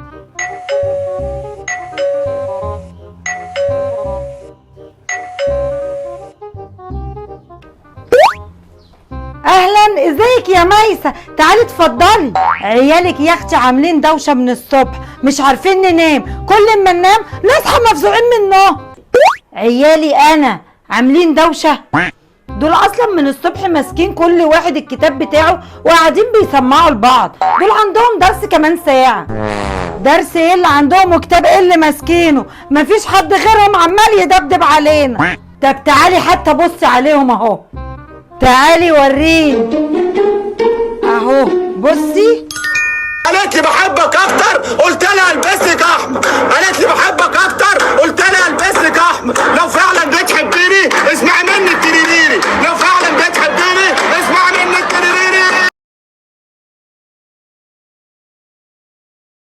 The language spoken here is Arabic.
اهلا، ازيك يا ميسة؟ تعالي اتفضلي. عيالك يا اختي عاملين دوشه من الصبح، مش عارفين ننام، كل ما ننام نصحى مفزوعين من النوم. عيالي انا عاملين دوشه، دول اصلا من الصبح ماسكين كل واحد الكتاب بتاعه وقاعدين بيسمعوا لبعض. دول عندهم درس كمان ساعه. درس ايه اللي عندهم وكتاب ايه اللي ماسكينه؟ مفيش حد غيرهم عمال يدبدب علينا. طب تعالي حتى بصي عليهم اهو، تعالي وريني اهو، بصي. قالت لي بحبك اكتر